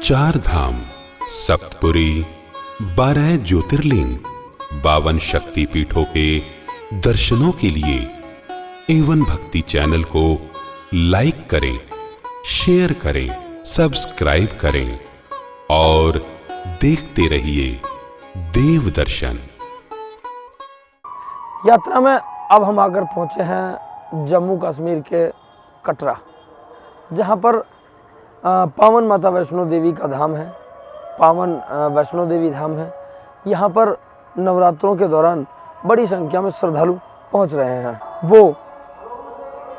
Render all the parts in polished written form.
चार धाम, सप्तपुरी, 12 ज्योतिर्लिंग, 52 शक्ति पीठों के दर्शनों के लिए एवन भक्ति चैनल को लाइक करें, शेयर करें, सब्सक्राइब करें और देखते रहिए देव दर्शन। यात्रा में अब हम आकर पहुंचे हैं जम्मू कश्मीर के कटरा, जहां पर पावन माता वैष्णो देवी का धाम है। पावन वैष्णो देवी धाम है। यहाँ पर नवरात्रों के दौरान बड़ी संख्या में श्रद्धालु पहुँच रहे हैं। वो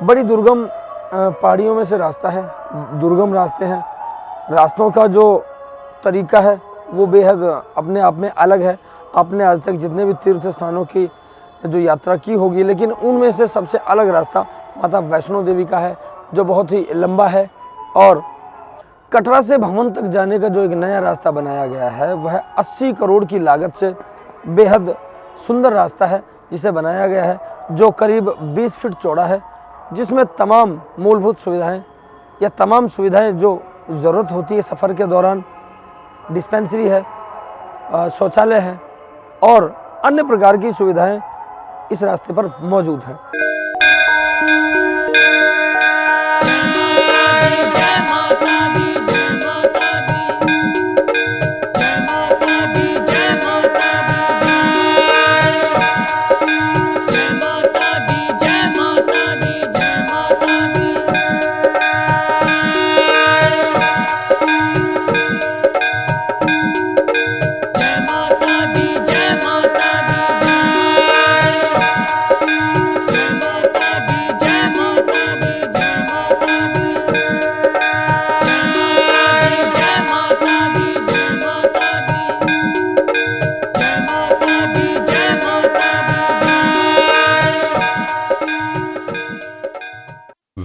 बड़ी दुर्गम पहाड़ियों में से रास्ता है, दुर्गम रास्ते हैं। रास्तों का जो तरीका है वो बेहद अपने आप में अलग है। आपने आज तक जितने भी तीर्थ स्थानों की जो यात्रा की होगी, लेकिन उनमें से सबसे अलग रास्ता माता वैष्णो देवी का है, जो बहुत ही लंबा है। और कटरा से भवन तक जाने का जो एक नया रास्ता बनाया गया है, वह 80 करोड़ की लागत से बेहद सुंदर रास्ता है, जिसे बनाया गया है, जो करीब 20 फीट चौड़ा है, जिसमें तमाम मूलभूत सुविधाएं या तमाम सुविधाएं जो ज़रूरत होती है सफ़र के दौरान, डिस्पेंसरी है, शौचालय है और अन्य प्रकार की सुविधाएं इस रास्ते पर मौजूद हैं।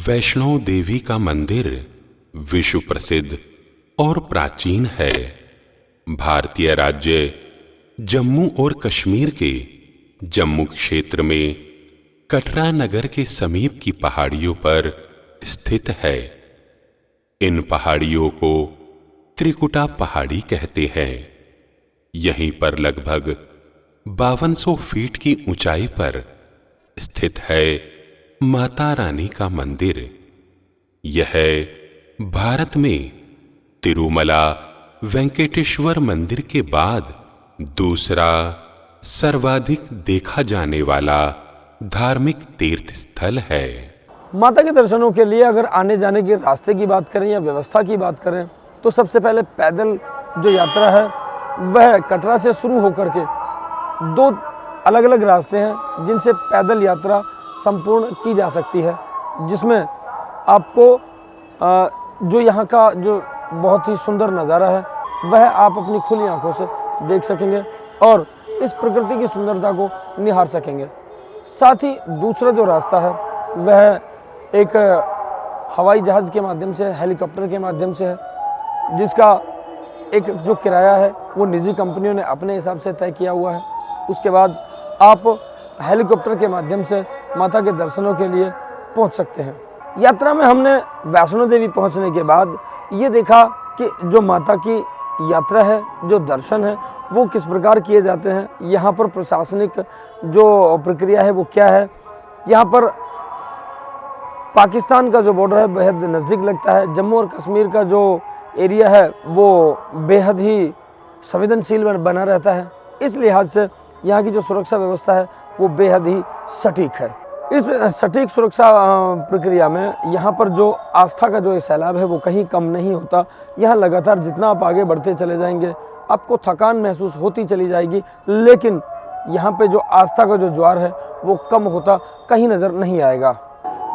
वैष्णो देवी का मंदिर विश्व प्रसिद्ध और प्राचीन है। भारतीय राज्य जम्मू और कश्मीर के जम्मू क्षेत्र में कटरा नगर के समीप की पहाड़ियों पर स्थित है। इन पहाड़ियों को त्रिकुटा पहाड़ी कहते हैं। यहीं पर लगभग 5200 फीट की ऊंचाई पर स्थित है माता रानी का मंदिर। यह भारत में तिरुमला वेंकटेश्वर मंदिर के बाद दूसरा सर्वाधिक देखा जाने वाला धार्मिक तीर्थ स्थल है। माता के दर्शनों के लिए अगर आने जाने के रास्ते की बात करें या व्यवस्था की बात करें, तो सबसे पहले पैदल जो यात्रा है वह कटरा से शुरू होकर के 2 अलग अलग रास्ते हैं जिनसे पैदल यात्रा संपूर्ण की जा सकती है, जिसमें आपको जो यहाँ का जो बहुत ही सुंदर नज़ारा है वह आप अपनी खुली आंखों से देख सकेंगे और इस प्रकृति की सुंदरता को निहार सकेंगे। साथ ही दूसरा जो रास्ता है वह एक हवाई जहाज़ के माध्यम से, हेलीकॉप्टर के माध्यम से है, जिसका एक जो किराया है वो निजी कंपनियों ने अपने हिसाब से तय किया हुआ है। उसके बाद आप हेलीकॉप्टर के माध्यम से माता के दर्शनों के लिए पहुंच सकते हैं। यात्रा में हमने वैष्णो देवी पहुंचने के बाद ये देखा कि जो माता की यात्रा है, जो दर्शन है, वो किस प्रकार किए जाते हैं। यहाँ पर प्रशासनिक जो प्रक्रिया है वो क्या है। यहाँ पर पाकिस्तान का जो बॉर्डर है बेहद नज़दीक लगता है। जम्मू और कश्मीर का जो एरिया है वो बेहद ही संवेदनशील बना रहता है। इस लिहाज से यहाँ की जो सुरक्षा व्यवस्था है वो बेहद ही सटीक है। इस सटीक सुरक्षा प्रक्रिया में यहाँ पर जो आस्था का जो सैलाब है वो कहीं कम नहीं होता। यहाँ लगातार जितना आप आगे बढ़ते चले जाएंगे आपको थकान महसूस होती चली जाएगी, लेकिन यहाँ पे जो आस्था का जो ज्वार है वो कम होता कहीं नज़र नहीं आएगा।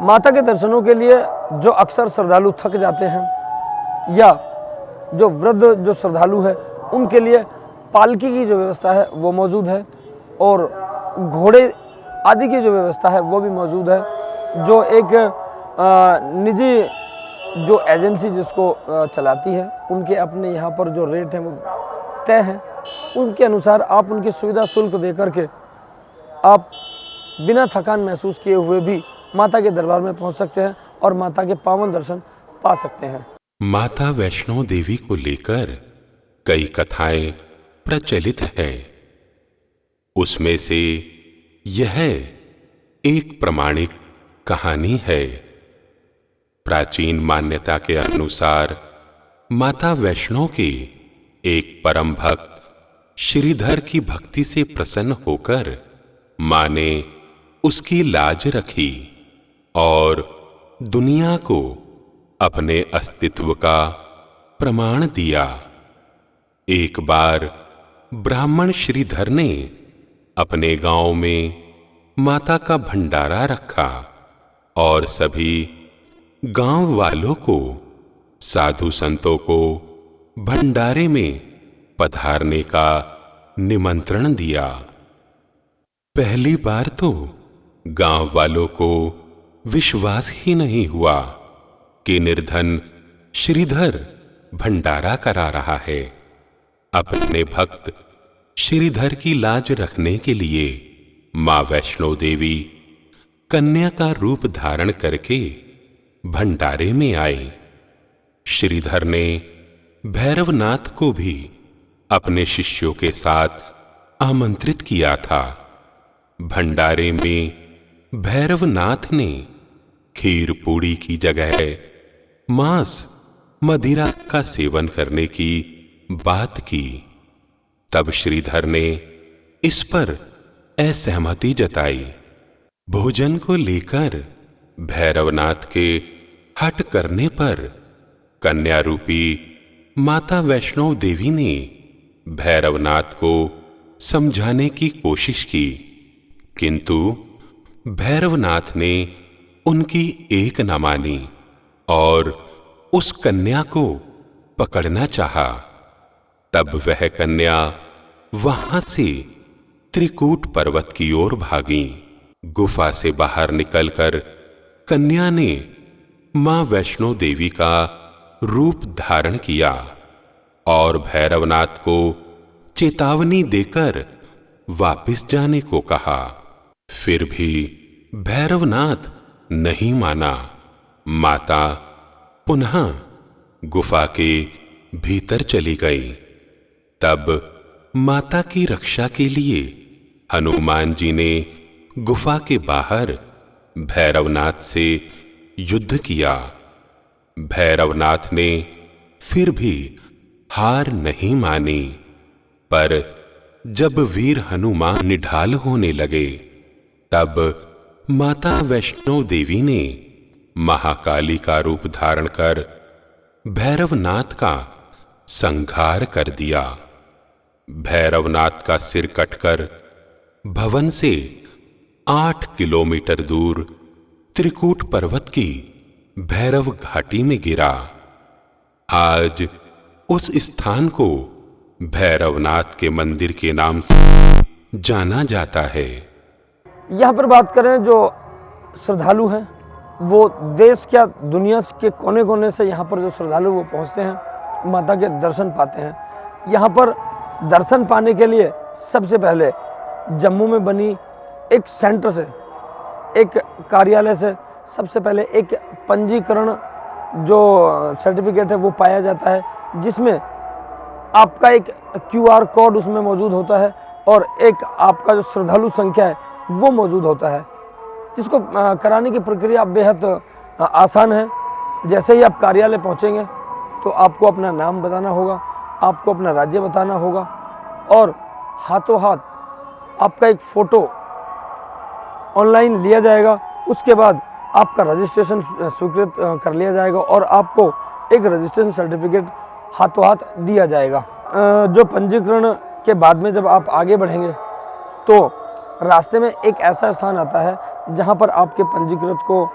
माता के दर्शनों के लिए जो अक्सर श्रद्धालु थक जाते हैं या जो वृद्ध जो श्रद्धालु है उनके लिए पालकी की जो व्यवस्था है वो मौजूद है और घोड़े आदि की जो व्यवस्था है वो भी मौजूद है। जो एक निजी जो एजेंसी जिसको चलाती है उनके अपने यहाँ पर जो रेट हैं वो तय हैं। उनके अनुसार आप उनकी सुविधा शुल्क दे करके आप बिना थकान महसूस किए हुए भी माता के दरबार में पहुँच सकते हैं और माता के पावन दर्शन पा सकते हैं। माता वैष्णो देवी को लेकर कई कथाएं प्रचलित हैं। उसमें से यह एक प्रमाणिक कहानी है। प्राचीन मान्यता के अनुसार माता वैष्णो के एक परम भक्त श्रीधर की भक्ति से प्रसन्न होकर मां ने उसकी लाज रखी और दुनिया को अपने अस्तित्व का प्रमाण दिया। एक बार ब्राह्मण श्रीधर ने अपने गांव में माता का भंडारा रखा और सभी गांव वालों को, साधु संतों को भंडारे में पधारने का निमंत्रण दिया। पहली बार तो गांव वालों को विश्वास ही नहीं हुआ कि निर्धन श्रीधर भंडारा करा रहा है। अपने भक्त श्रीधर की लाज रखने के लिए मां वैष्णो देवी कन्या का रूप धारण करके भंडारे में आए। श्रीधर ने भैरवनाथ को भी अपने शिष्यों के साथ आमंत्रित किया था। भंडारे में भैरवनाथ ने खीर पूड़ी की जगह मांस मदिरा का सेवन करने की बात की। तब श्रीधर ने इस पर असहमति जताई। भोजन को लेकर भैरवनाथ के हट करने पर कन्या रूपी माता वैष्णो देवी ने भैरवनाथ को समझाने की कोशिश की, किंतु भैरवनाथ ने उनकी एक न मानी और उस कन्या को पकड़ना चाहा। तब वह कन्या वहां से त्रिकूट पर्वत की ओर भागी। गुफा से बाहर निकलकर कन्या ने मां वैष्णो देवी का रूप धारण किया और भैरवनाथ को चेतावनी देकर वापस जाने को कहा। फिर भी भैरवनाथ नहीं माना। माता पुनः गुफा के भीतर चली गई। तब माता की रक्षा के लिए हनुमान जी ने गुफा के बाहर भैरवनाथ से युद्ध किया। भैरवनाथ ने फिर भी हार नहीं मानी, पर जब वीर हनुमान निढाल होने लगे तब माता वैष्णो देवी ने महाकाली का रूप धारण कर भैरवनाथ का संहार कर दिया। भैरवनाथ का सिर कटकर भवन से 8 किलोमीटर दूर त्रिकूट पर्वत की भैरव घाटी में गिरा। आज उस स्थान को भैरवनाथ के मंदिर के नाम से जाना जाता है। यहाँ पर बात करें, जो श्रद्धालु हैं वो देश क्या दुनिया के कोने कोने से यहाँ पर जो श्रद्धालु वो पहुँचते हैं, माता के दर्शन पाते हैं। यहाँ पर दर्शन पाने के लिए सबसे पहले जम्मू में बनी एक सेंटर से, एक कार्यालय से सबसे पहले एक पंजीकरण जो सर्टिफिकेट है वो पाया जाता है, जिसमें आपका एक QR कोड उसमें मौजूद होता है और एक आपका जो श्रद्धालु संख्या है वो मौजूद होता है, जिसको कराने की प्रक्रिया बेहद आसान है। जैसे ही आप कार्यालय पहुंचेंगे तो आपको अपना नाम बताना होगा, आपको अपना राज्य बताना होगा और हाथों हाथ आपका एक फ़ोटो ऑनलाइन लिया जाएगा। उसके बाद आपका रजिस्ट्रेशन स्वीकृत कर लिया जाएगा और आपको एक रजिस्ट्रेशन सर्टिफिकेट हाथों हाथ दिया जाएगा। जो पंजीकरण के बाद में जब आप आगे बढ़ेंगे तो रास्ते में एक ऐसा स्थान आता है जहां पर आपके पंजीकृत को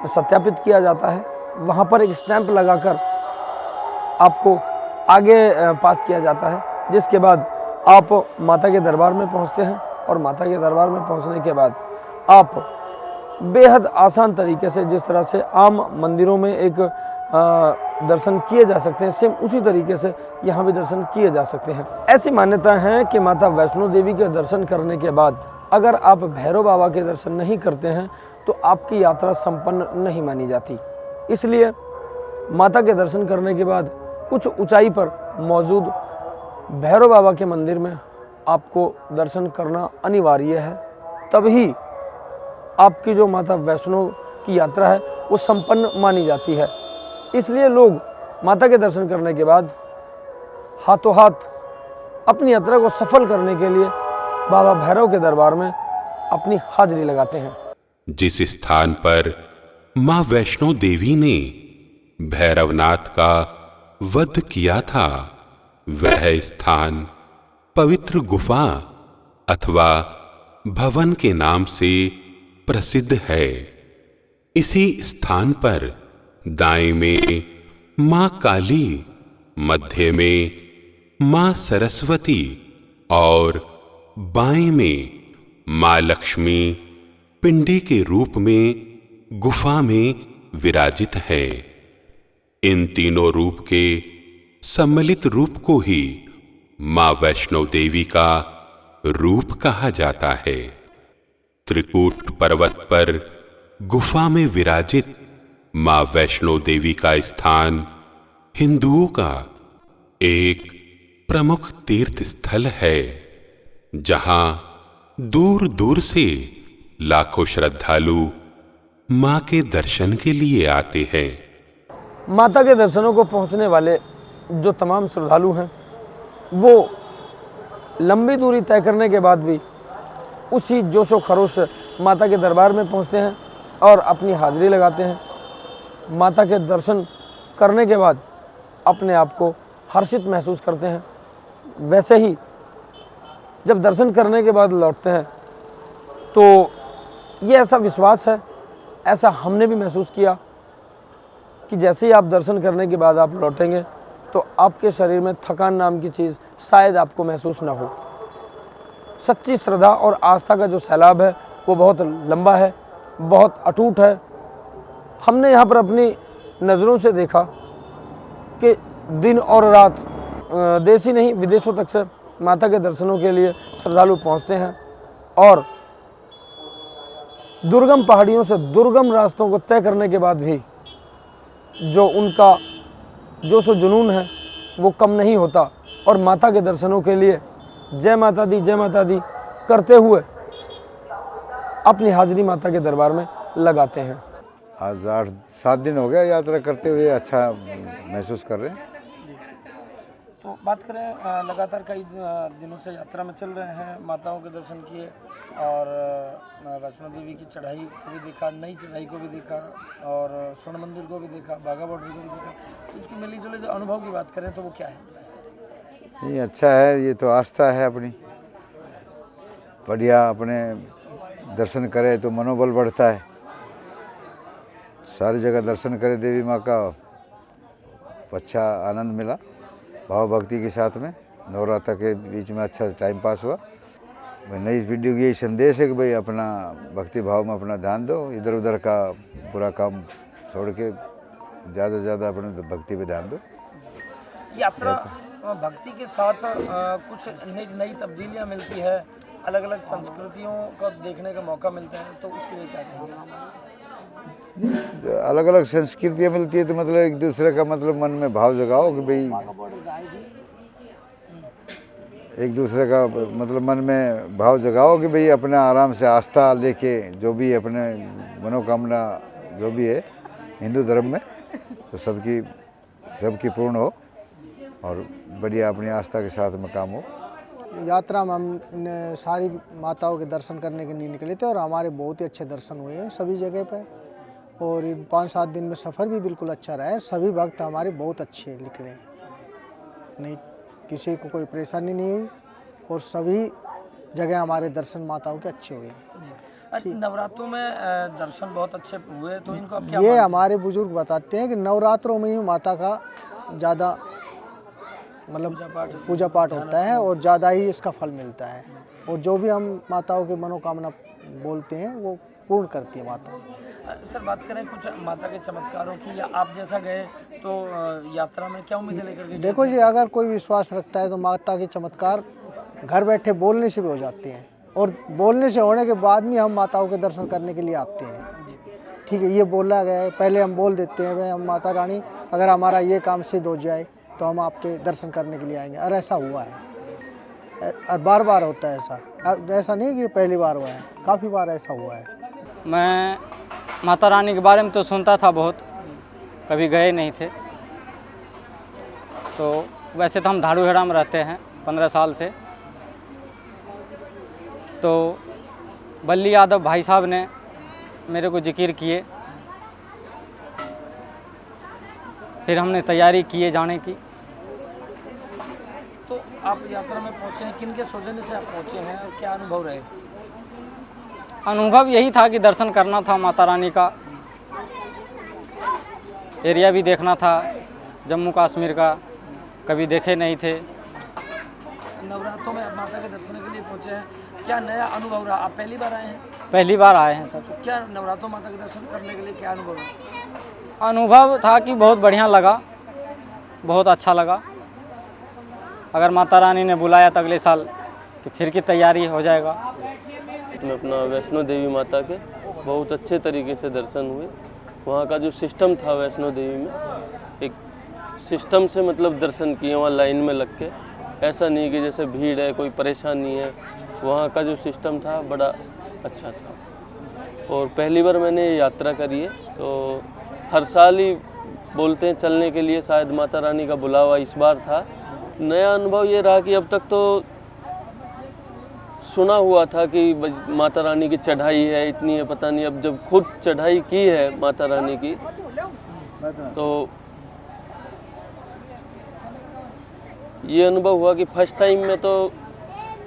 सत्यापित किया जाता है। वहां पर एक स्टैंप लगाकर आपको आगे पास किया जाता है, जिसके बाद आप माता के दरबार में पहुंचते हैं और माता के दरबार में पहुंचने के बाद आप बेहद आसान तरीके से, जिस तरह से आम मंदिरों में एक दर्शन किए जा सकते हैं, सेम उसी तरीके से यहाँ भी दर्शन किए जा सकते हैं। ऐसी मान्यता है कि माता वैष्णो देवी के दर्शन करने के बाद अगर आप भैरव बाबा के दर्शन नहीं करते हैं तो आपकी यात्रा संपन्न नहीं मानी जाती। इसलिए माता के दर्शन करने के बाद कुछ ऊंचाई पर मौजूद भैरव बाबा के मंदिर में आपको दर्शन करना अनिवार्य है, तभी आपकी जो माता वैष्णो की यात्रा है वो संपन्न मानी जाती है। इसलिए लोग माता के दर्शन करने के बाद हाथों हाथ अपनी यात्रा को सफल करने के लिए बाबा भैरव के दरबार में अपनी हाजिरी लगाते हैं। जिस स्थान पर मां वैष्णो देवी ने भैरवनाथ का वध किया था, वह स्थान पवित्र गुफा अथवा भवन के नाम से प्रसिद्ध है। इसी स्थान पर दाएं में मां काली, मध्य में मां सरस्वती और बाएं में मां लक्ष्मी पिंडी के रूप में गुफा में विराजित है। इन तीनों रूप के सम्मिलित रूप को ही मां वैष्णो देवी का रूप कहा जाता है। त्रिकूट पर्वत पर गुफा में विराजित मां वैष्णो देवी का स्थान हिंदुओं का एक प्रमुख तीर्थ स्थल है, जहां दूर दूर से लाखों श्रद्धालु मां के दर्शन के लिए आते हैं। माता के दर्शनों को पहुंचने वाले जो तमाम श्रद्धालु हैं, वो लंबी दूरी तय करने के बाद भी उसी जोशो खरोश से माता के दरबार में पहुंचते हैं और अपनी हाजिरी लगाते हैं। माता के दर्शन करने के बाद अपने आप को हर्षित महसूस करते हैं। वैसे ही जब दर्शन करने के बाद लौटते हैं तो ये ऐसा विश्वास है, ऐसा हमने भी महसूस किया कि जैसे ही आप दर्शन करने के बाद आप लौटेंगे तो आपके शरीर में थकान नाम की चीज़ शायद आपको महसूस ना हो। सच्ची श्रद्धा और आस्था का जो सैलाब है वो बहुत लंबा है, बहुत अटूट है। हमने यहाँ पर अपनी नज़रों से देखा कि दिन और रात देश ही नहीं विदेशों तक से माता के दर्शनों के लिए श्रद्धालु पहुँचते हैं और दुर्गम पहाड़ियों से दुर्गम रास्तों को तय करने के बाद भी जो उनका जोश व जुनून है वो कम नहीं होता और माता के दर्शनों के लिए जय माता दी करते हुए अपनी हाजिरी माता के दरबार में लगाते हैं। आज 8-7 दिन हो गया यात्रा करते हुए, अच्छा महसूस कर रहे हैं। तो बात करें, लगातार कई दिनों से यात्रा में चल रहे हैं, माताओं के दर्शन किए और वैष्णो देवी की चढ़ाई को भी देखा, नई चढ़ाई को भी देखा और स्वर्ण मंदिर को भी देखा, बाघा बॉर्डर को भी देखा। तो इसकी मिली जुली जो अनुभव की बात करें तो वो क्या है? ये अच्छा है, ये तो आस्था है अपनी, बढ़िया अपने दर्शन करे तो मनोबल बढ़ता है। सारी जगह दर्शन करे देवी माँ का, अच्छा आनंद मिला भाव भक्ति के साथ में। नवरात्र के बीच में अच्छा टाइम पास हुआ। नई वीडियो की यही संदेश है कि भाई अपना भक्ति भाव में अपना ध्यान दो, इधर उधर का पूरा काम छोड़ के ज़्यादा से ज़्यादा अपने भक्ति पे ध्यान दो। यात्रा भक्ति के साथ कुछ नई तब्दीलियाँ मिलती है, अलग अलग संस्कृतियों को देखने का मौका मिलता है, तो उसके लिए क्या कहेंगे? अलग अलग संस्कृतियाँ मिलती है तो मतलब एक दूसरे का मतलब मन में भाव जगाओ कि भाई एक दूसरे का मतलब मन में भाव जगाओ कि भाई अपने आराम से आस्था लेके जो भी अपने मनोकामना जो भी है हिंदू धर्म में तो सबकी पूर्ण हो और बढ़िया अपनी आस्था के साथ में काम हो। यात्रा में हमने सारी माताओं के दर्शन करने के लिए निकले थे और हमारे बहुत ही अच्छे दर्शन हुए हैं सभी जगह पर और इन 5-7 दिन में सफ़र भी बिल्कुल अच्छा रहा है। सभी भक्त हमारे बहुत अच्छे निकले, नहीं किसी को कोई परेशानी नहीं हुई और सभी जगह हमारे दर्शन माताओं के अच्छे हुए। नवरात्रों में दर्शन बहुत अच्छे हुए, तो इनको अब क्या ये हमारे बुजुर्ग बताते हैं कि नवरात्रों में ही माता का ज़्यादा मतलब पूजा पाठ होता है और ज़्यादा ही इसका फल मिलता है और जो भी हम माताओं की मनोकामना बोलते हैं वो पूर्ण करती है माता। सर बात करें कुछ माता के चमत्कारों की, या आप जैसा गए तो यात्रा में क्या उम्मीदें लेकर गए? देखो जी, अगर कोई विश्वास रखता है तो माता के चमत्कार घर बैठे बोलने से भी हो जाते हैं और बोलने से होने के बाद भी हम माताओं के दर्शन करने के लिए आते हैं। ठीक है, ये बोला गया है, पहले हम बोल देते हैं भाई हम माता रानी अगर हमारा ये काम सिद्ध हो जाए तो हम आपके दर्शन करने के लिए आएंगे, और ऐसा हुआ है और बार बार होता है ऐसा। अब ऐसा नहीं कि पहली बार हुआ है, काफ़ी बार ऐसा हुआ है। मैं माता रानी के बारे में तो सुनता था बहुत, कभी गए नहीं थे। तो वैसे तो हम धाड़ूहेड़ा में रहते हैं 15 साल से। तो बल्ली यादव भाई साहब ने मेरे को जिक्र किए, फिर हमने तैयारी किए जाने की। तो आप यात्रा में पहुंचे हैं, किन के सौजन्य से आप पहुंचे हैं और क्या अनुभव रहे? अनुभव यही था कि दर्शन करना था माता रानी का, एरिया भी देखना था जम्मू कश्मीर का, कभी देखे नहीं थे। नवरात्रों में आप माता के दर्शन के लिए पहुंचे हैं, क्या नया अनुभव रहा? आप पहली बार आए हैं? पहली बार आए हैं सर। तो क्या नवरात्रों माता के दर्शन करने के लिए क्या अनुभव रहा? अनुभव था कि बहुत बढ़िया लगा, बहुत अच्छा लगा। अगर माता रानी ने बुलाया तो अगले साल कि फिर की तैयारी हो जाएगा। में अपना वैष्णो देवी माता के बहुत अच्छे तरीके से दर्शन हुए। वहाँ का जो सिस्टम था वैष्णो देवी में, एक सिस्टम से मतलब दर्शन किए वहाँ लाइन में लग के। ऐसा नहीं कि जैसे भीड़ है, कोई परेशानी है। वहाँ का जो सिस्टम था बड़ा अच्छा था। और पहली बार मैंने यात्रा करी है, तो हर साल ही बोलते हैं चलने के लिए, शायद माता रानी का बुलावा इस बार था। नया अनुभव ये रहा कि अब तक तो सुना हुआ था कि माता रानी की चढ़ाई है, इतनी है, पता नहीं। अब जब खुद चढ़ाई की है माता रानी की, तो ये अनुभव हुआ कि फर्स्ट टाइम में तो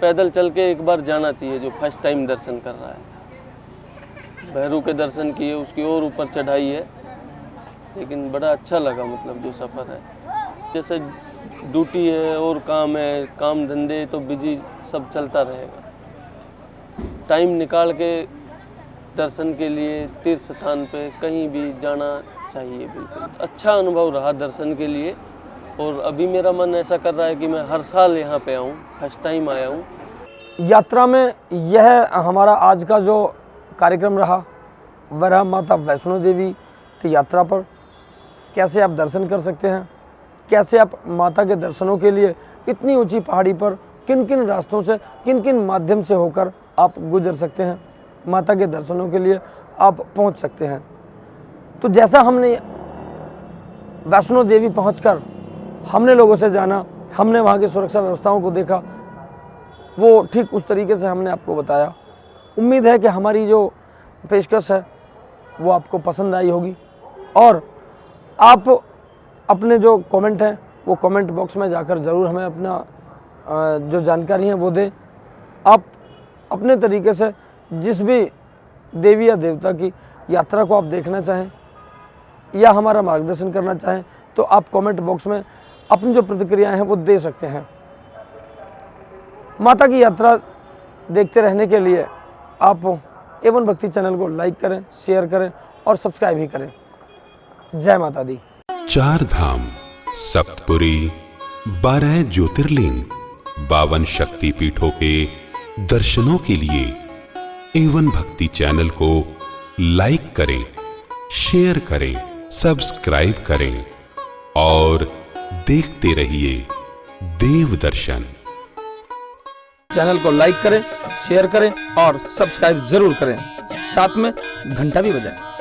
पैदल चल के एक बार जाना चाहिए जो फर्स्ट टाइम दर्शन कर रहा है। भैरू के दर्शन किए, उसकी और ऊपर चढ़ाई है, लेकिन बड़ा अच्छा लगा मतलब जो सफ़र है। जैसे ड्यूटी है और काम है, काम धंधे तो बिजी सब चलता रहेगा। टाइम निकाल के दर्शन के लिए तीर्थ स्थान पे कहीं भी जाना चाहिए। बिल्कुल अच्छा अनुभव रहा दर्शन के लिए, और अभी मेरा मन ऐसा कर रहा है कि मैं हर साल यहाँ पे आऊँ। फर्स्ट टाइम आया हूँ। यात्रा में यह हमारा आज का जो कार्यक्रम रहा वह रहा माता वैष्णो देवी की यात्रा पर कैसे आप दर्शन कर सकते हैं, कैसे आप माता के दर्शनों के लिए इतनी ऊंची पहाड़ी पर किन किन रास्तों से, किन किन माध्यम से होकर आप गुजर सकते हैं, माता के दर्शनों के लिए आप पहुंच सकते हैं। तो जैसा हमने वैष्णो देवी पहुंचकर हमने लोगों से जाना, हमने वहाँ की सुरक्षा व्यवस्थाओं को देखा, वो ठीक उस तरीके से हमने आपको बताया। उम्मीद है कि हमारी जो पेशकश है वो आपको पसंद आई होगी, और आप अपने जो कमेंट हैं वो कमेंट बॉक्स में जाकर ज़रूर हमें अपना जो जानकारी है वो दें। आप अपने तरीके से जिस भी देवी या देवता की यात्रा को आप देखना चाहें या हमारा मार्गदर्शन करना चाहें, तो आप कमेंट बॉक्स में अपनी जो प्रतिक्रियाएं हैं वो दे सकते हैं। माता की यात्रा देखते रहने के लिए आप A1 भक्ति चैनल को लाइक करें, शेयर करें और सब्सक्राइब भी करें। जय माता दी। 4 धाम, सप्तपुरी, 12 ज्योतिर्लिंग, 52 शक्ति पीठों के दर्शनों के लिए A1 भक्ति चैनल को लाइक करें, शेयर करें, सब्सक्राइब करें और देखते रहिए देव दर्शन। चैनल को लाइक करें, शेयर करें और सब्सक्राइब जरूर करें, साथ में घंटा भी बजाएं।